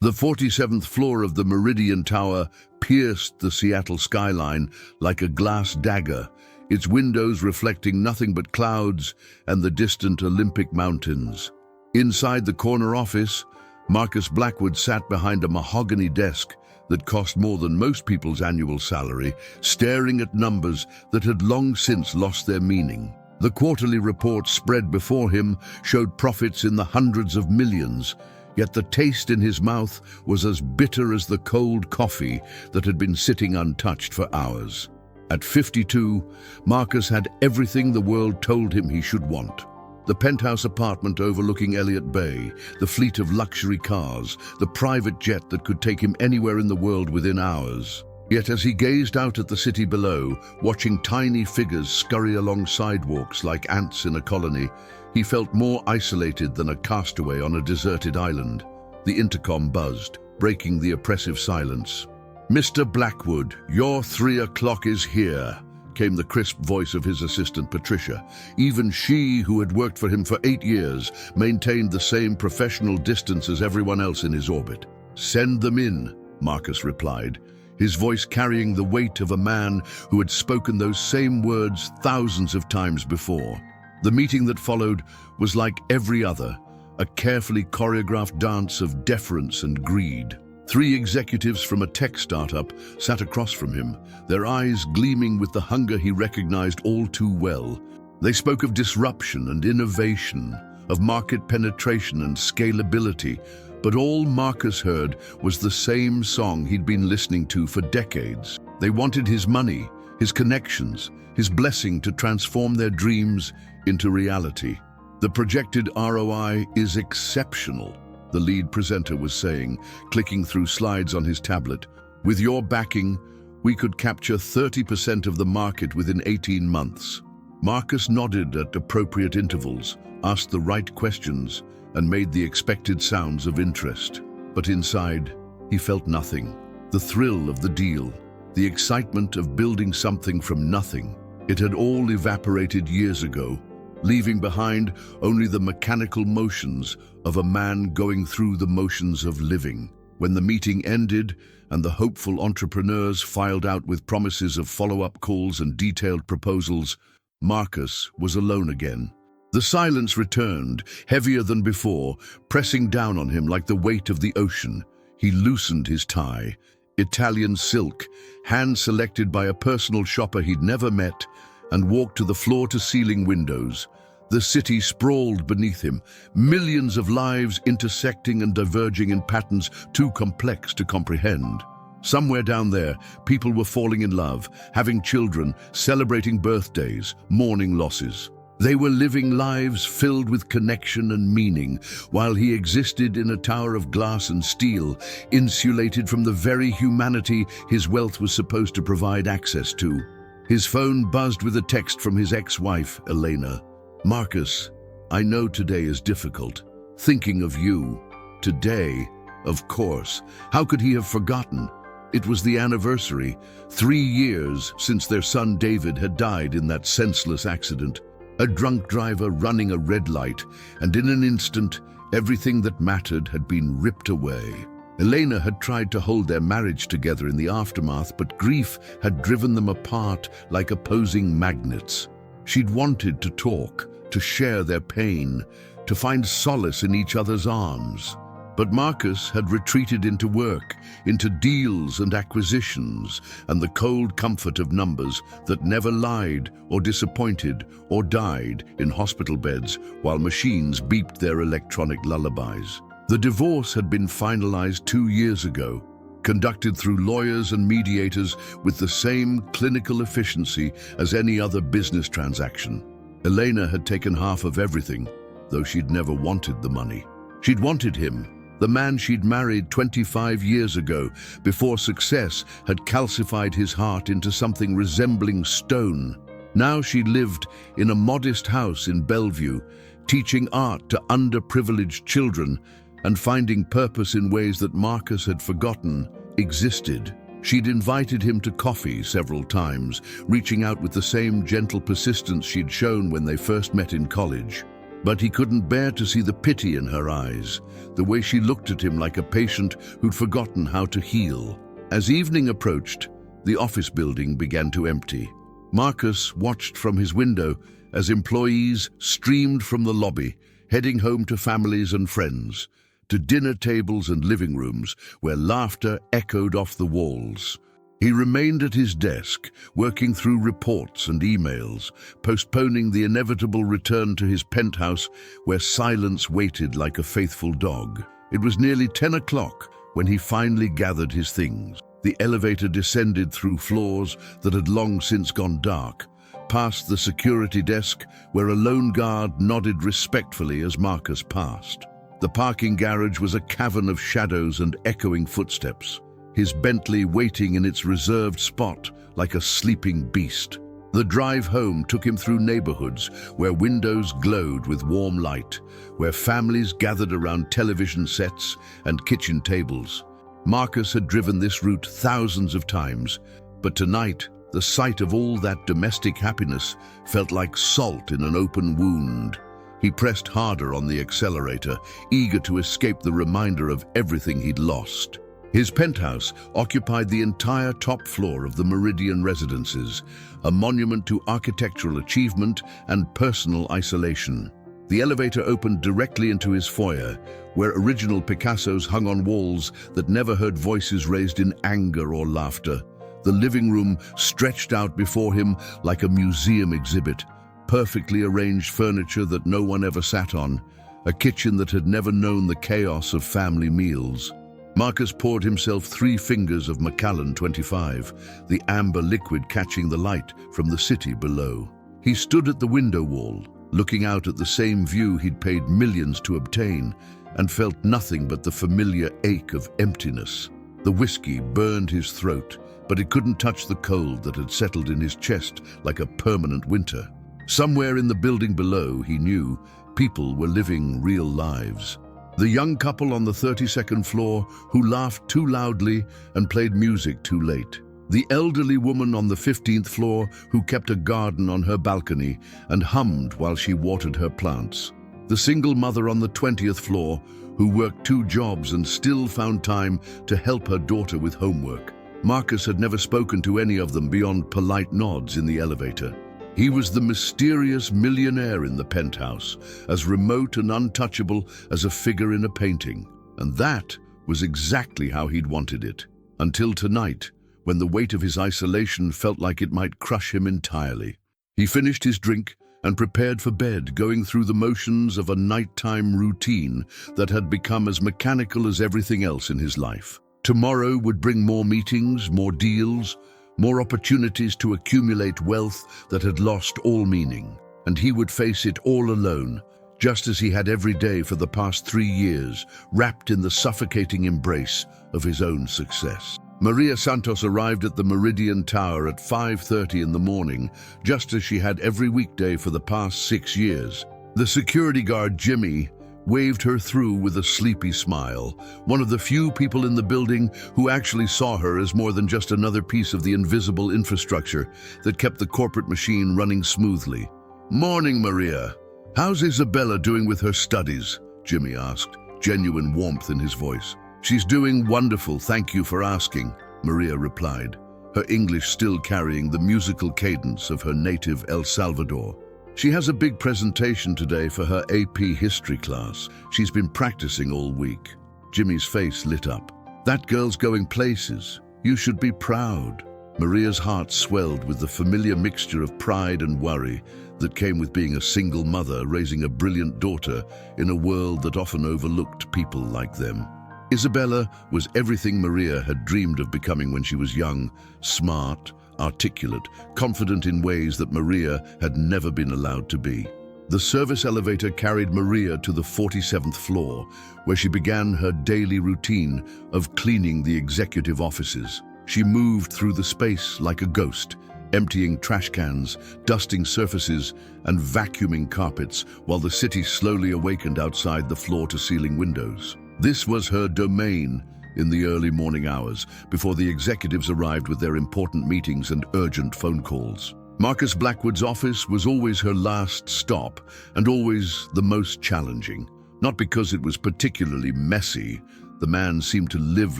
The 47th floor of the Meridian Tower pierced the Seattle skyline like a glass dagger, its windows reflecting nothing but clouds and the distant Olympic mountains. Inside the corner office, Marcus Blackwood sat behind a mahogany desk that cost more than most people's annual salary, staring at numbers that had long since lost their meaning. The quarterly report spread before him showed profits in the hundreds of millions, yet the taste in his mouth was as bitter as the cold coffee that had been sitting untouched for hours. At 52, Marcus had everything the world told him he should want. The penthouse apartment overlooking Elliott Bay, the fleet of luxury cars, the private jet that could take him anywhere in the world within hours. Yet as he gazed out at the city below, watching tiny figures scurry along sidewalks like ants in a colony, he felt more isolated than a castaway on a deserted island. The intercom buzzed, breaking the oppressive silence. "Mr. Blackwood, your 3 o'clock is here," came the crisp voice of his assistant Patricia. Even she, who had worked for him for 8 years, maintained the same professional distance as everyone else in his orbit. "Send them in," Marcus replied, his voice carrying the weight of a man who had spoken those same words thousands of times before. The meeting that followed was like every other, a carefully choreographed dance of deference and greed. 3 executives from a tech startup sat across from him, their eyes gleaming with the hunger he recognized all too well. They spoke of disruption and innovation, of market penetration and scalability, but all Marcus heard was the same song he'd been listening to for decades. They wanted his money, his connections, his blessing to transform their dreams into reality. "The projected ROI is exceptional," the lead presenter was saying, clicking through slides on his tablet. "With your backing, we could capture 30% of the market within 18 months. Marcus nodded at appropriate intervals, asked the right questions, and made the expected sounds of interest. But inside, he felt nothing. The thrill of the deal, the excitement of building something from nothing. It had all evaporated years ago, leaving behind only the mechanical motions of a man going through the motions of living. When the meeting ended and the hopeful entrepreneurs filed out with promises of follow-up calls and detailed proposals, Marcus was alone again. The silence returned, heavier than before, pressing down on him like the weight of the ocean. He loosened his tie, Italian silk, hand-selected by a personal shopper he'd never met, and walked to the floor-to-ceiling windows. The city sprawled beneath him, millions of lives intersecting and diverging in patterns too complex to comprehend. Somewhere down there, people were falling in love, having children, celebrating birthdays, mourning losses. They were living lives filled with connection and meaning, while he existed in a tower of glass and steel, insulated from the very humanity his wealth was supposed to provide access to. His phone buzzed with a text from his ex-wife, Elena. "Marcus, I know today is difficult. Thinking of you. Today, of course. How could he have forgotten? It was the anniversary, 3 years since their son David had died in that senseless accident. A drunk driver running a red light, and in an instant, everything that mattered had been ripped away. Elena had tried to hold their marriage together in the aftermath, but grief had driven them apart like opposing magnets. She'd wanted to talk, to share their pain, to find solace in each other's arms. But Marcus had retreated into work, into deals and acquisitions, and the cold comfort of numbers that never lied or disappointed or died in hospital beds while machines beeped their electronic lullabies. The divorce had been finalized 2 years ago, conducted through lawyers and mediators with the same clinical efficiency as any other business transaction. Elena had taken half of everything, though she'd never wanted the money. She'd wanted him, the man she'd married 25 years ago, before success had calcified his heart into something resembling stone. Now she lived in a modest house in Bellevue, teaching art to underprivileged children and finding purpose in ways that Marcus had forgotten existed. She'd invited him to coffee several times, reaching out with the same gentle persistence she'd shown when they first met in college. But he couldn't bear to see the pity in her eyes, the way she looked at him like a patient who'd forgotten how to heal. As evening approached, the office building began to empty. Marcus watched from his window as employees streamed from the lobby, heading home to families and friends, to dinner tables and living rooms where laughter echoed off the walls. He remained at his desk, working through reports and emails, postponing the inevitable return to his penthouse where silence waited like a faithful dog. It was nearly 10 o'clock when he finally gathered his things. The elevator descended through floors that had long since gone dark, past the security desk where a lone guard nodded respectfully as Marcus passed. The parking garage was a cavern of shadows and echoing footsteps, his Bentley waiting in its reserved spot like a sleeping beast. The drive home took him through neighborhoods where windows glowed with warm light, where families gathered around television sets and kitchen tables. Marcus had driven this route thousands of times, but tonight, the sight of all that domestic happiness felt like salt in an open wound. He pressed harder on the accelerator, eager to escape the reminder of everything he'd lost. His penthouse occupied the entire top floor of the Meridian residences, a monument to architectural achievement and personal isolation. The elevator opened directly into his foyer, where original Picassos hung on walls that never heard voices raised in anger or laughter. The living room stretched out before him like a museum exhibit, perfectly arranged furniture that no one ever sat on, a kitchen that had never known the chaos of family meals. Marcus poured himself 3 fingers of Macallan 25, the amber liquid catching the light from the city below. He stood at the window wall, looking out at the same view he'd paid millions to obtain, and felt nothing but the familiar ache of emptiness. The whiskey burned his throat, but it couldn't touch the cold that had settled in his chest like a permanent winter. Somewhere in the building below, he knew, people were living real lives. The young couple on the 32nd floor who laughed too loudly and played music too late. The elderly woman on the 15th floor who kept a garden on her balcony and hummed while she watered her plants. The single mother on the 20th floor who worked 2 jobs and still found time to help her daughter with homework. Marcus had never spoken to any of them beyond polite nods in the elevator. He was the mysterious millionaire in the penthouse, as remote and untouchable as a figure in a painting. And that was exactly how he'd wanted it. Until tonight, when the weight of his isolation felt like it might crush him entirely. He finished his drink and prepared for bed, going through the motions of a nighttime routine that had become as mechanical as everything else in his life. Tomorrow would bring more meetings, more deals, more opportunities to accumulate wealth that had lost all meaning. And he would face it all alone, just as he had every day for the past 3 years, wrapped in the suffocating embrace of his own success. Maria Santos arrived at the Meridian Tower at 5:30 in the morning, just as she had every weekday for the past 6 years. The security guard, Jimmy, waved her through with a sleepy smile, one of the few people in the building who actually saw her as more than just another piece of the invisible infrastructure that kept the corporate machine running smoothly. "Morning, Maria. How's Isabella doing with her studies?" Jimmy asked, genuine warmth in his voice. "She's doing wonderful, thank you for asking," Maria replied, her English still carrying the musical cadence of her native El Salvador. "She has a big presentation today for her AP history class. She's been practicing all week." Jimmy's face lit up. "That girl's going places. You should be proud." Maria's heart swelled with the familiar mixture of pride and worry that came with being a single mother raising a brilliant daughter in a world that often overlooked people like them. Isabella was everything Maria had dreamed of becoming when she was young, smart, articulate, confident in ways that Maria had never been allowed to be. The service elevator carried Maria to the 47th floor, where she began her daily routine of cleaning the executive offices. She moved through the space like a ghost, emptying trash cans, dusting surfaces, and vacuuming carpets while the city slowly awakened outside the floor-to-ceiling windows. This was her domain in the early morning hours, before the executives arrived with their important meetings and urgent phone calls. Marcus Blackwood's office was always her last stop and always the most challenging. Not because it was particularly messy, the man seemed to live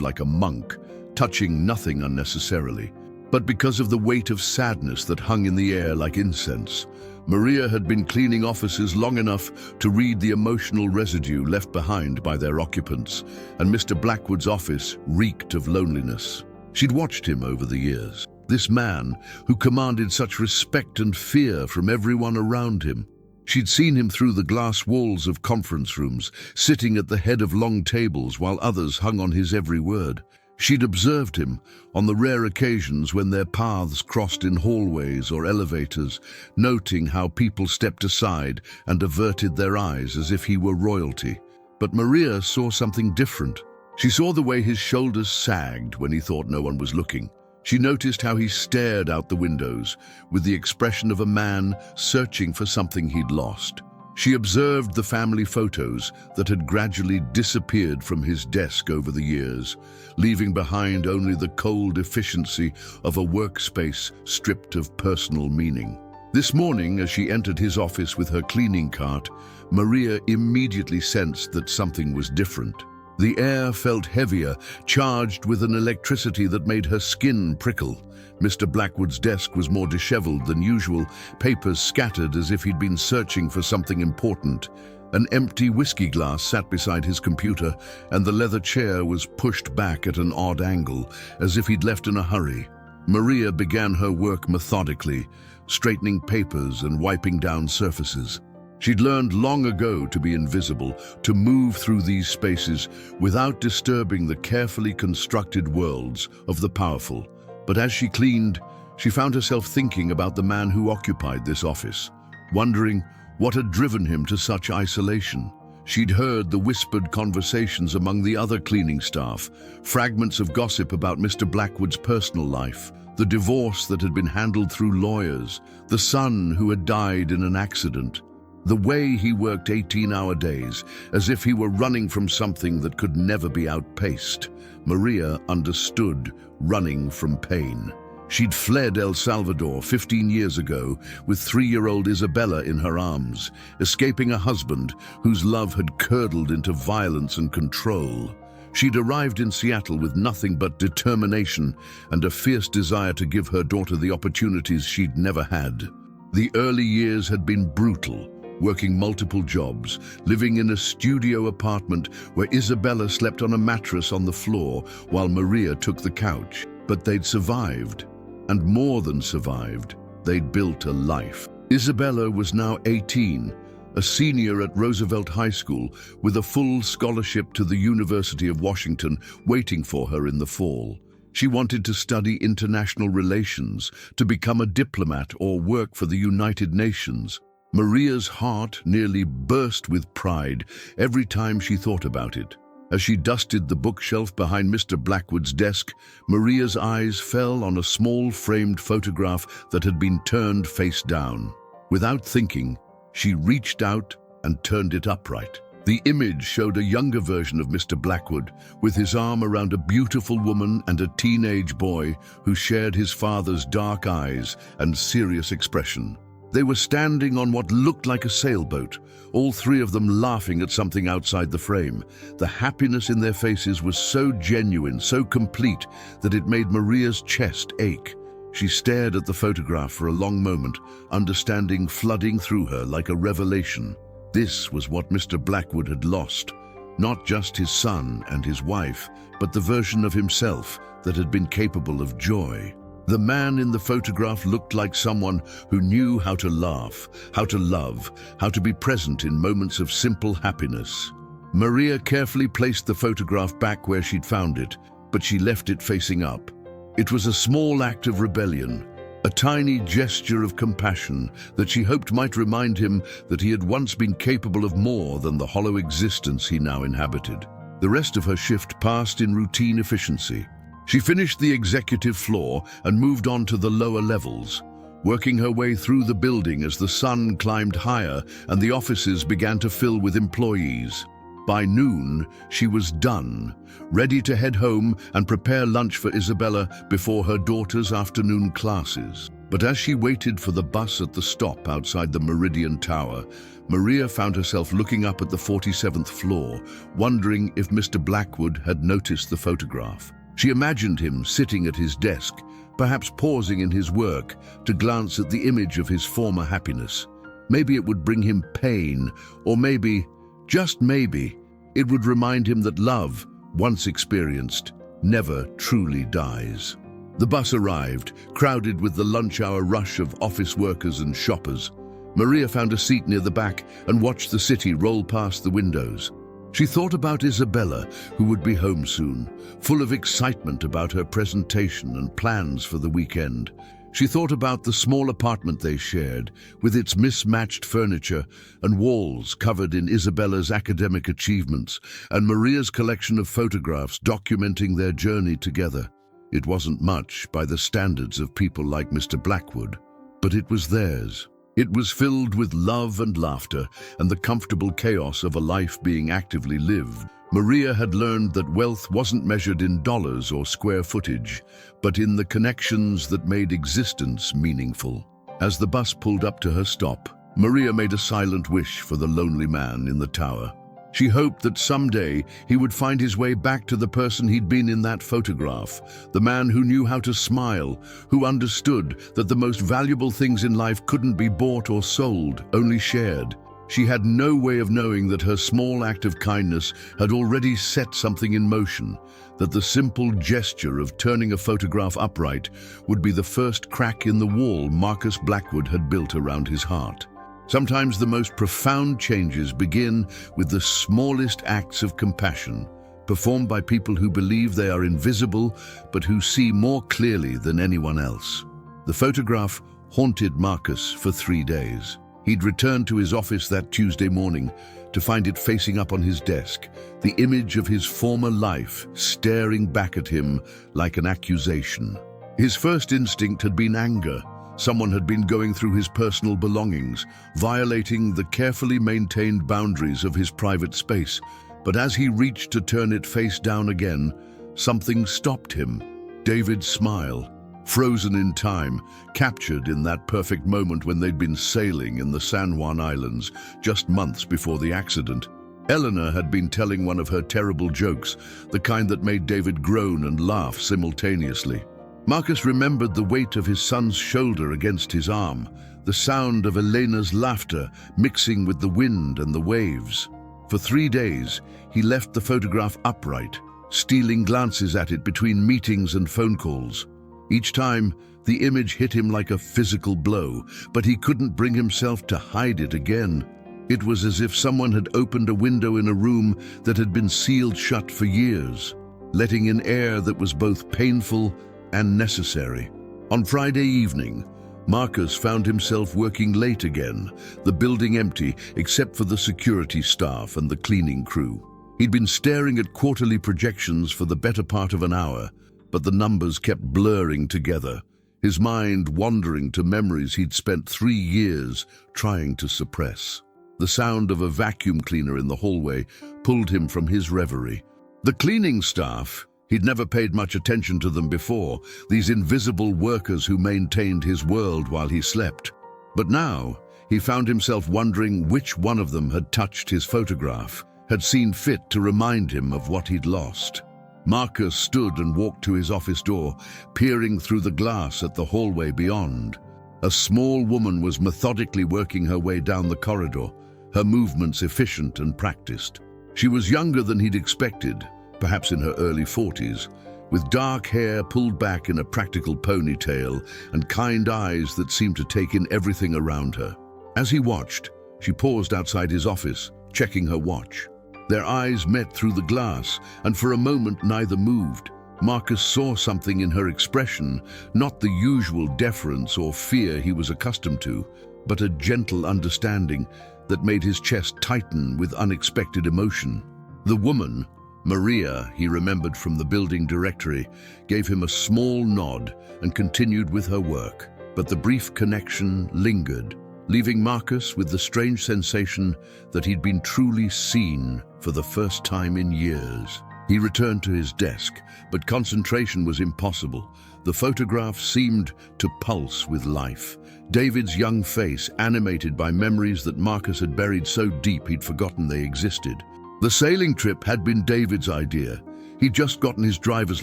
like a monk, touching nothing unnecessarily, but because of the weight of sadness that hung in the air like incense. Maria had been cleaning offices long enough to read the emotional residue left behind by their occupants, and Mr. Blackwood's office reeked of loneliness. She'd watched him over the years, this man who commanded such respect and fear from everyone around him. She'd seen him through the glass walls of conference rooms, sitting at the head of long tables while others hung on his every word. She'd observed him on the rare occasions when their paths crossed in hallways or elevators, noting how people stepped aside and averted their eyes as if he were royalty. But Maria saw something different. She saw the way his shoulders sagged when he thought no one was looking. She noticed how he stared out the windows with the expression of a man searching for something he'd lost. She observed the family photos that had gradually disappeared from his desk over the years, leaving behind only the cold efficiency of a workspace stripped of personal meaning. This morning, as she entered his office with her cleaning cart, Maria immediately sensed that something was different. The air felt heavier, charged with an electricity that made her skin prickle. Mr. Blackwood's desk was more disheveled than usual, papers scattered as if he'd been searching for something important. An empty whiskey glass sat beside his computer, and the leather chair was pushed back at an odd angle, as if he'd left in a hurry. Maria began her work methodically, straightening papers and wiping down surfaces. She'd learned long ago to be invisible, to move through these spaces without disturbing the carefully constructed worlds of the powerful. But as she cleaned, she found herself thinking about the man who occupied this office, wondering what had driven him to such isolation. She'd heard the whispered conversations among the other cleaning staff, fragments of gossip about Mr. Blackwood's personal life, the divorce that had been handled through lawyers, the son who had died in an accident. The way he worked 18-hour days, as if he were running from something that could never be outpaced. Maria understood running from pain. She'd fled El Salvador 15 years ago with 3-year-old Isabella in her arms, escaping a husband whose love had curdled into violence and control. She'd arrived in Seattle with nothing but determination and a fierce desire to give her daughter the opportunities she'd never had. The early years had been brutal, working multiple jobs, living in a studio apartment where Isabella slept on a mattress on the floor while Maria took the couch. But they'd survived, and more than survived, they'd built a life. Isabella was now 18, a senior at Roosevelt High School with a full scholarship to the University of Washington waiting for her in the fall. She wanted to study international relations, to become a diplomat or work for the United Nations. Maria's heart nearly burst with pride every time she thought about it. As she dusted the bookshelf behind Mr. Blackwood's desk, Maria's eyes fell on a small framed photograph that had been turned face down. Without thinking, she reached out and turned it upright. The image showed a younger version of Mr. Blackwood, with his arm around a beautiful woman and a teenage boy who shared his father's dark eyes and serious expression. They were standing on what looked like a sailboat, all three of them laughing at something outside the frame. The happiness in their faces was so genuine, so complete, that it made Maria's chest ache. She stared at the photograph for a long moment, understanding flooding through her like a revelation. This was what Mr. Blackwood had lost. Not just his son and his wife, but the version of himself that had been capable of joy. The man in the photograph looked like someone who knew how to laugh, how to love, how to be present in moments of simple happiness. Maria carefully placed the photograph back where she'd found it, but she left it facing up. It was a small act of rebellion, a tiny gesture of compassion that she hoped might remind him that he had once been capable of more than the hollow existence he now inhabited. The rest of her shift passed in routine efficiency. She finished the executive floor and moved on to the lower levels, working her way through the building as the sun climbed higher and the offices began to fill with employees. By noon, she was done, ready to head home and prepare lunch for Isabella before her daughter's afternoon classes. But as she waited for the bus at the stop outside the Meridian Tower, Maria found herself looking up at the 47th floor, wondering if Mr. Blackwood had noticed the photograph. She imagined him sitting at his desk, perhaps pausing in his work to glance at the image of his former happiness. Maybe it would bring him pain, or maybe, just maybe, it would remind him that love, once experienced, never truly dies. The bus arrived, crowded with the lunch hour rush of office workers and shoppers. Maria found a seat near the back and watched the city roll past the windows. She thought about Isabella, who would be home soon, full of excitement about her presentation and plans for the weekend. She thought about the small apartment they shared, with its mismatched furniture and walls covered in Isabella's academic achievements, and Maria's collection of photographs documenting their journey together. It wasn't much by the standards of people like Mr. Blackwood, but it was theirs. It was filled with love and laughter and the comfortable chaos of a life being actively lived. Maria had learned that wealth wasn't measured in dollars or square footage, but in the connections that made existence meaningful. As the bus pulled up to her stop, Maria made a silent wish for the lonely man in the tower. She hoped that someday he would find his way back to the person he'd been in that photograph, the man who knew how to smile, who understood that the most valuable things in life couldn't be bought or sold, only shared. She had no way of knowing that her small act of kindness had already set something in motion, that the simple gesture of turning a photograph upright would be the first crack in the wall Marcus Blackwood had built around his heart. Sometimes the most profound changes begin with the smallest acts of compassion, performed by people who believe they are invisible but who see more clearly than anyone else. The photograph haunted Marcus for 3 days. He'd returned to his office that Tuesday morning to find it facing up on his desk, the image of his former life staring back at him like an accusation. His first instinct had been anger. Someone had been going through his personal belongings, violating the carefully maintained boundaries of his private space. But as he reached to turn it face down again, something stopped him. David's smile, frozen in time, captured in that perfect moment when they'd been sailing in the San Juan Islands just months before the accident. Eleanor had been telling one of her terrible jokes, the kind that made David groan and laugh simultaneously. Marcus remembered the weight of his son's shoulder against his arm, the sound of Elena's laughter mixing with the wind and the waves. For 3 days, he left the photograph upright, stealing glances at it between meetings and phone calls. Each time, the image hit him like a physical blow, but he couldn't bring himself to hide it again. It was as if someone had opened a window in a room that had been sealed shut for years, letting in air that was both painful and necessary. On Friday evening, Marcus found himself working late again, the building empty except for the security staff and the cleaning crew. He'd been staring at quarterly projections for the better part of an hour, but the numbers kept blurring together, his mind wandering to memories he'd spent 3 years trying to suppress. The sound of a vacuum cleaner in the hallway pulled him from his reverie. The cleaning staff, he'd never paid much attention to them before, these invisible workers who maintained his world while he slept. But now, he found himself wondering which one of them had touched his photograph, had seen fit to remind him of what he'd lost. Marcus stood and walked to his office door, peering through the glass at the hallway beyond. A small woman was methodically working her way down the corridor, her movements efficient and practiced. She was younger than he'd expected, perhaps in her early 40s, with dark hair pulled back in a practical ponytail and kind eyes that seemed to take in everything around her. As he watched, she paused outside his office, checking her watch. Their eyes met through the glass, and for a moment neither moved. Marcus saw something in her expression, not the usual deference or fear he was accustomed to, but a gentle understanding that made his chest tighten with unexpected emotion. The woman, Maria, he remembered from the building directory, gave him a small nod and continued with her work, but the brief connection lingered, leaving Marcus with the strange sensation that he'd been truly seen for the first time in years. He returned to his desk, but concentration was impossible. The photograph seemed to pulse with life. David's young face, animated by memories that Marcus had buried so deep he'd forgotten they existed. The sailing trip had been David's idea. He'd just gotten his driver's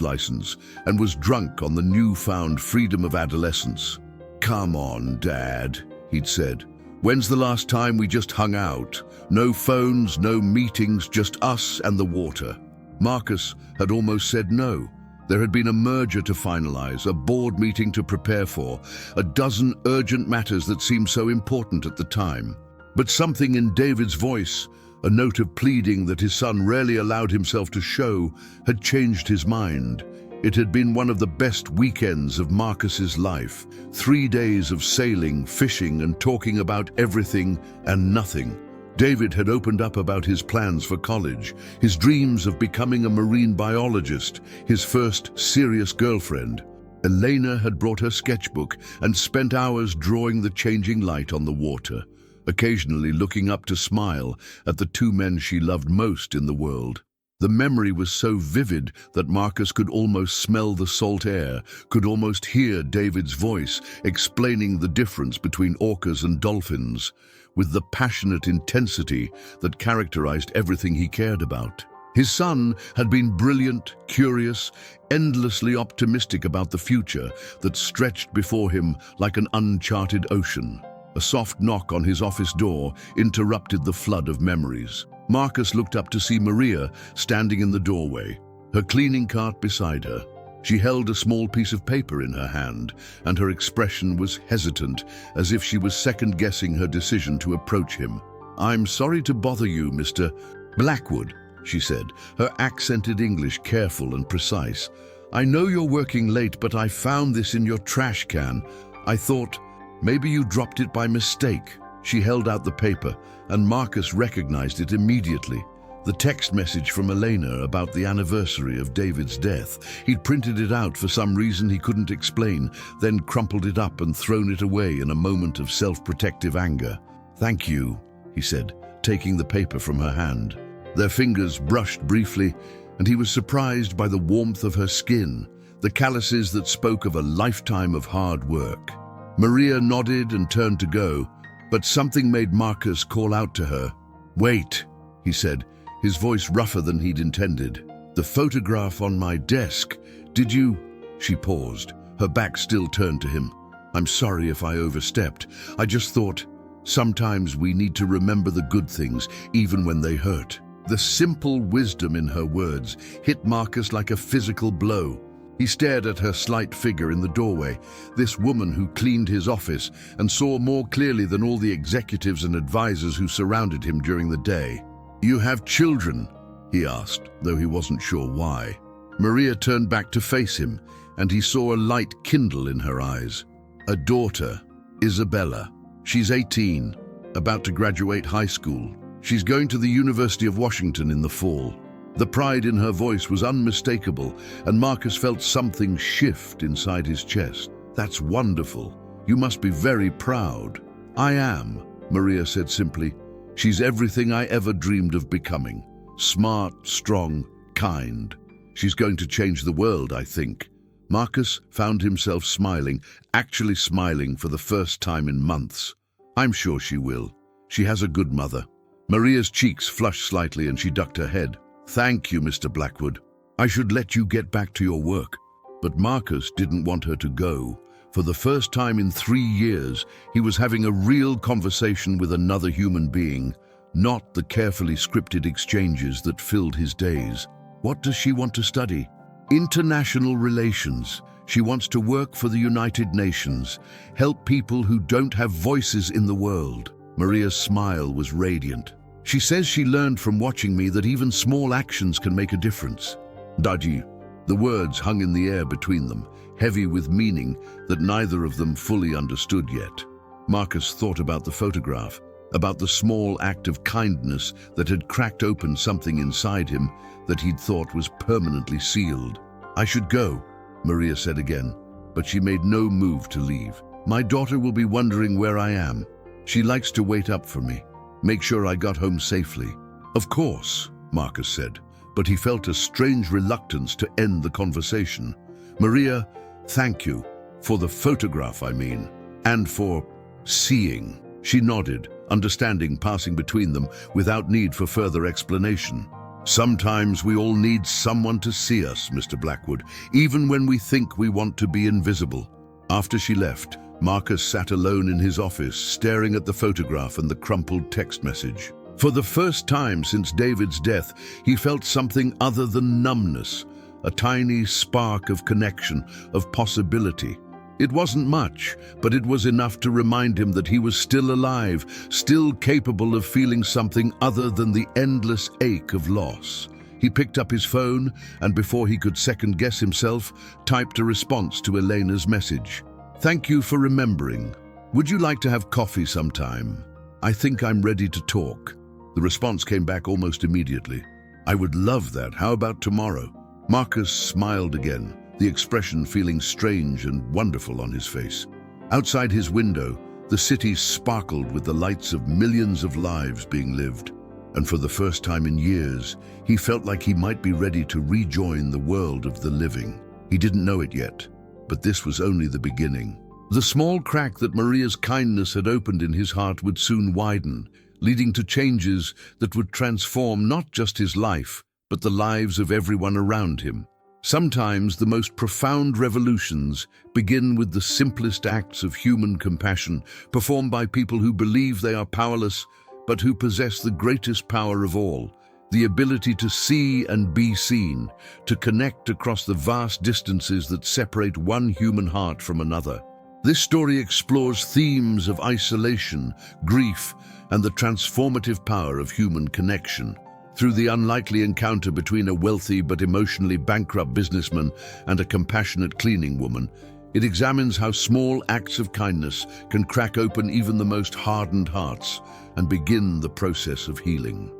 license and was drunk on the newfound freedom of adolescence. "Come on, Dad," he'd said. "When's the last time we just hung out? No phones, no meetings, just us and the water." Marcus had almost said no. There had been a merger to finalize, a board meeting to prepare for, a dozen urgent matters that seemed so important at the time. But something in David's voice, a note of pleading that his son rarely allowed himself to show, had changed his mind. It had been one of the best weekends of Marcus's life. 3 days of sailing, fishing, and talking about everything and nothing. David had opened up about his plans for college, his dreams of becoming a marine biologist, his first serious girlfriend. Elena had brought her sketchbook and spent hours drawing the changing light on the water, occasionally looking up to smile at the 2 men she loved most in the world. The memory was so vivid that Marcus could almost smell the salt air, could almost hear David's voice explaining the difference between orcas and dolphins, with the passionate intensity that characterized everything he cared about. His son had been brilliant, curious, endlessly optimistic about the future that stretched before him like an uncharted ocean. A soft knock on his office door interrupted the flood of memories. Marcus looked up to see Maria standing in the doorway, her cleaning cart beside her. She held a small piece of paper in her hand, and her expression was hesitant, as if she was second-guessing her decision to approach him. "I'm sorry to bother you, Mr. Blackwood," she said, her accented English careful and precise. "I know you're working late, but I found this in your trash can. I thought maybe you dropped it by mistake." She held out the paper, and Marcus recognized it immediately. The text message from Elena about the anniversary of David's death. He'd printed it out for some reason he couldn't explain, then crumpled it up and thrown it away in a moment of self-protective anger. "Thank you," he said, taking the paper from her hand. Their fingers brushed briefly, and he was surprised by the warmth of her skin, the calluses that spoke of a lifetime of hard work. Maria nodded and turned to go, but something made Marcus call out to her. "Wait," he said, his voice rougher than he'd intended. "The photograph on my desk, did you—" She paused, her back still turned to him. "I'm sorry if I overstepped. I just thought, sometimes we need to remember the good things, even when they hurt." The simple wisdom in her words hit Marcus like a physical blow. He stared at her slight figure in the doorway, this woman who cleaned his office and saw more clearly than all the executives and advisors who surrounded him during the day. "You have children?" he asked, though he wasn't sure why. Maria turned back to face him, and he saw a light kindle in her eyes. "A daughter, Isabella. She's 18, about to graduate high school. She's going to the University of Washington in the fall." The pride in her voice was unmistakable, and Marcus felt something shift inside his chest. "That's wonderful. You must be very proud." "I am," Maria said simply. "She's everything I ever dreamed of becoming. Smart, strong, kind. She's going to change the world, I think." Marcus found himself smiling, actually smiling for the first time in months. "I'm sure she will. She has a good mother." Maria's cheeks flushed slightly and she ducked her head. "Thank you, Mr. Blackwood. I should let you get back to your work." But Marcus didn't want her to go. For the first time in 3 years, he was having a real conversation with another human being, not the carefully scripted exchanges that filled his days. What does she want to study? International relations. She wants to work for the United Nations, help people who don't have voices in the world. Maria's smile was radiant. "She says she learned from watching me that even small actions can make a difference." Daji. The words hung in the air between them, heavy with meaning that neither of them fully understood yet. Marcus thought about the photograph, about the small act of kindness that had cracked open something inside him that he'd thought was permanently sealed. "I should go," Maria said again, but she made no move to leave. "My daughter will be wondering where I am. She likes to wait up for me. Make sure I got home safely." "Of course," Marcus said, but he felt a strange reluctance to end the conversation. "Maria, thank you. For the photograph, I mean. And for seeing." She nodded, understanding passing between them without need for further explanation. "Sometimes we all need someone to see us, Mr. Blackwood, even when we think we want to be invisible." After she left, Marcus sat alone in his office, staring at the photograph and the crumpled text message. For the first time since David's death, he felt something other than numbness, a tiny spark of connection, of possibility. It wasn't much, but it was enough to remind him that he was still alive, still capable of feeling something other than the endless ache of loss. He picked up his phone and, before he could second-guess himself, typed a response to Elena's message. "Thank you for remembering. Would you like to have coffee sometime? I think I'm ready to talk." The response came back almost immediately. "I would love that. How about tomorrow?" Marcus smiled again, the expression feeling strange and wonderful on his face. Outside his window, the city sparkled with the lights of millions of lives being lived. And for the first time in years, he felt like he might be ready to rejoin the world of the living. He didn't know it yet, but this was only the beginning. The small crack that Maria's kindness had opened in his heart would soon widen, leading to changes that would transform not just his life, but the lives of everyone around him. Sometimes the most profound revolutions begin with the simplest acts of human compassion, performed by people who believe they are powerless, but who possess the greatest power of all, the ability to see and be seen, to connect across the vast distances that separate one human heart from another. This story explores themes of isolation, grief, and the transformative power of human connection. Through the unlikely encounter between a wealthy but emotionally bankrupt businessman and a compassionate cleaning woman, it examines how small acts of kindness can crack open even the most hardened hearts and begin the process of healing.